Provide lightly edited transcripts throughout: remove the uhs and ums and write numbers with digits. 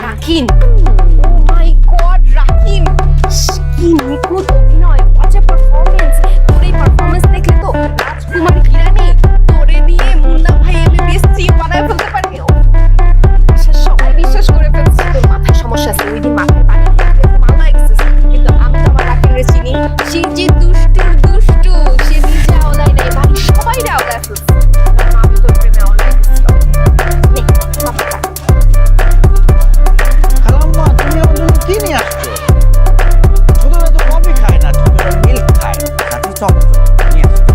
রাকিন, ও মাই god Rakin, কি নিখুঁত অভিনয়, হোয়াট এ পারফরম্যান্স। তোর এই পারফরম্যান্স দেখলে তো রাজকুমার হিরানি তোরে দিয়ে মুন্না ভাই এমবিবিএস বানায় ফেলতে পারি। সবাই বিশ্বাস করে ফেলছে তোর মাথায় সমস্যা আছে। ওই দিন মাথায় পানি খেয়ে ভালো লাগছে, কিন্তু আমি তো আমার রাকিনের চিনি, সে যে দুষ্টু সে নিজে আওলায় নাই, বাড়ির সবাই আওলায় ফেলছে। আমি তোর প্রেমে আওলায় গেছিল। খালাম্মা, তুমি আমার জন্য কি নিয়ে আসছো? ছোটরা তো কফি খায় না, ছোটরা মিল্ক খায়, সাথে চকলেট নিয়ে আসছো।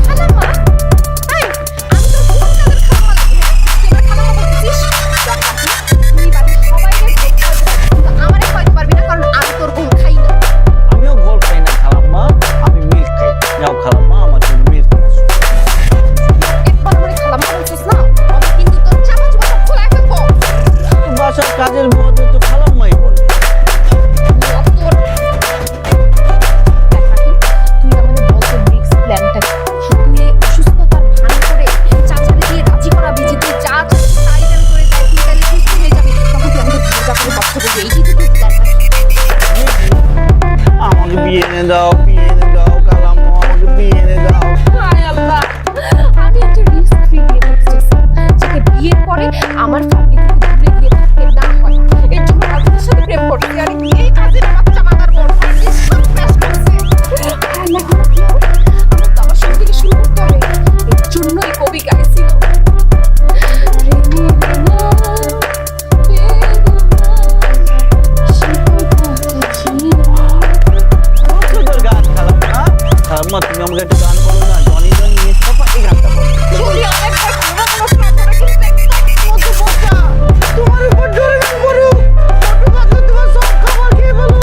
খালাম্মা, এই, আমি তো কোন কাজের খালাম্মা লাগি? তুই আমার খালাম্মা বলতেছিস? দেখ রাকিন, তুই বাড়ির সবাইকে দেখতে পারবি, কিন্তু আমারে খাওয়াতে পারবি না, কারণ আমি তোর ঘুম খাই না। আমিও গোল খাই না খালাম্মা, আমি মিল্ক খাই। যাও খালাম্মা, আমার জন্য মিল্ক নিয়ে আসো। একবার করে খালাম্মা বলছিস না, আমি কিন্তু তোর চামচ সব খোলায় ফেলবো। বাসার কাজের মধ্যে তো খালাম্মাই বলে। তোর দেখ রাকিন, তুই আমাদের বল তোর নেক্সট প্ল্যানটা কি? তুই এই অসুস্থতার ভান করে চাচারে দিয়ে রাজি করাবি যে তুই যা চাস তাই যেন করে দেয়, তুই তাহলে সুস্থ হয়ে যাবি, তখন তুই আমাদের দুর্গা করে কথা বলবি। এইটাই তো তোর প্ল্যানটা। আমাকে বিয়ে এনে দাও, বিয়ে এনে দাও খালাম্মা, আমাকে বিয়ে এনে দাও। হায় আল্লাহ, আমি একটা রিস্ক ফ্রি বিয়ে করতে চাইছি, যাতে বিয়ের পরে আমার ফ্যামিলি থেকে দূরে গিয়ে থাকতে না হয়। এর জন্য কাজের সাথে প্রেম করছি, আর এই কাজের বাচ্চা মাথার বোন সব ক্র্যাশ করছে। আল্লাহ, আমার তো আবার শুরু থেকে শুরু করতে হবে। এর জন্যই কবি গাইছিল, রেনে রেনা ছোটর গান খালাম্মা। খালাম্মা, তুমি আমাকে একটা গান বলো না, জনি জনি মুস্তাফা, এই গানটা বলো। যদি অনেকবার কোনো করে কিন্তু একটা মতো বোঝা তোমার উপর জোরে গান করো, ছোট বাচ্চা তোমার সব খাবার খেয়ে ফেলো।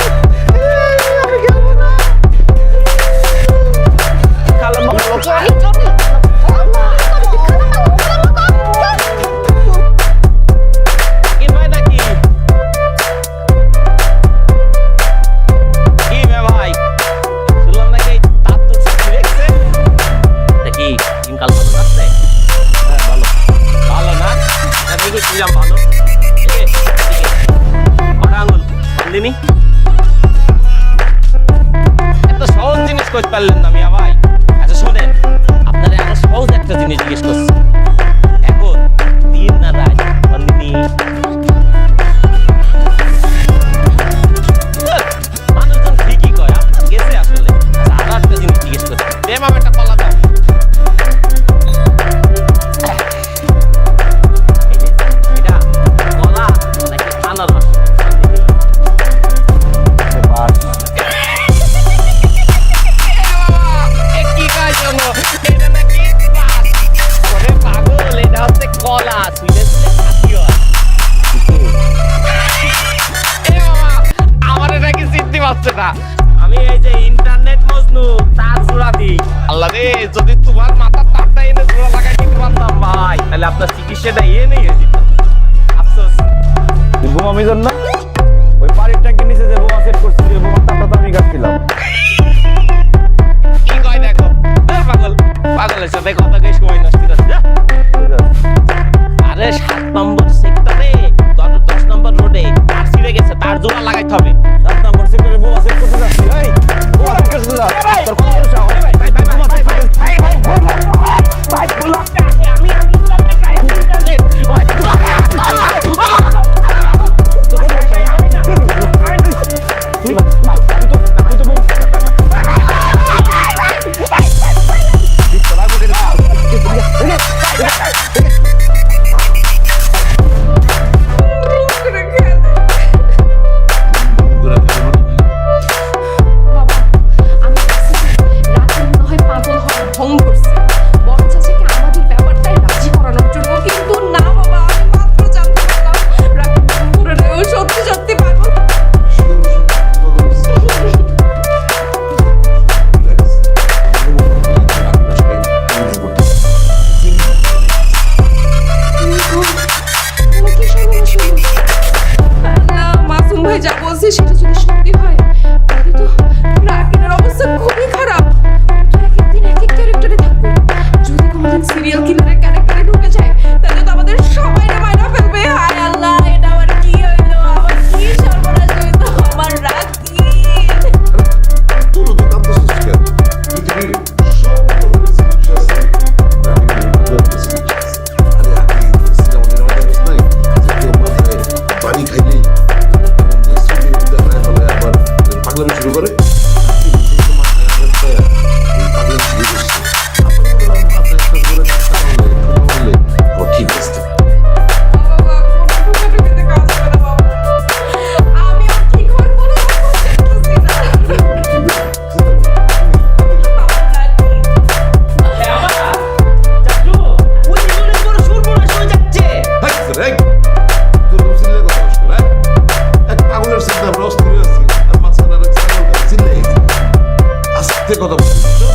আমি খেলবো না। খালাম্মা বলো। জনি জনি কি ভাই নাকি? কি ভাই? শুনলাম নাকি তার তো সাথে দেখছে। দেখি দিনকাল ভালো যাচ্ছে? হ্যাঁ ভালো। ভালো না? দেখি কিরাম ভালো। কটা আঙুল বান্ধিনি? এত সহজ জিনিস করতে পারলেন না মিয়া ভাই। আচ্ছা শোনেন, আপনারা এখন সহজ একটা জিনিস জিজ্ঞেস করছি। এখন দিন না রাত বান্ধিনি? মানুষজন ঠিকই কয়, আপনার গেছে আসলে। আচ্ছা আরো একটা জিনিস জিজ্ঞেস করছি, দে মামা একটা কলা দাও। এই যে, এটা কলা নাকি আনারস? কি কয় শোনো, এটা নাকি বাস। ওরে পাগল, এটা হচ্ছে কলা, সুইলে সুইলে খাসিও আছে। এ বাবা, আমার এটা কি চিনতে পারছে না? আমি এই যে ইন্টারনেট মজনু, তার জোড়া দিই। আল্লাহ রে, যদি তোমার মাথার তারটা এনে জোড়া লাগাই দিতে পারতাম ভাই, তাহলে আপনার চিকিৎসাটা এনে যেত। আফসোস ঘুমামি জন্য ওই বাড়ির ট্যাঙ্কের নিচে যে বোমা সেট করছি, যে বোমার তারটা তো আমি কাটছিলাম। কি কয় দেখো, পাগল পাগলের সাথে কথা কই সময় নষ্ট করছে। আরে ৭ নম্বর সেক্টরে ১০ নম্বর রোডে তার ছিঁড়ে গেছে, তার জোড়া লাগাইতে হবে। ৭ নম্বর সেক্টরে বোমা সেট করতে যাচ্ছি। এই বোমা সেট করতে যা, তোর কত বড় সাহস? ভাই বোমা সেট করতে ভাই বলো আমি গায়ে ইন্টারনেট ভাই তুই তো আস্তে কথা বল।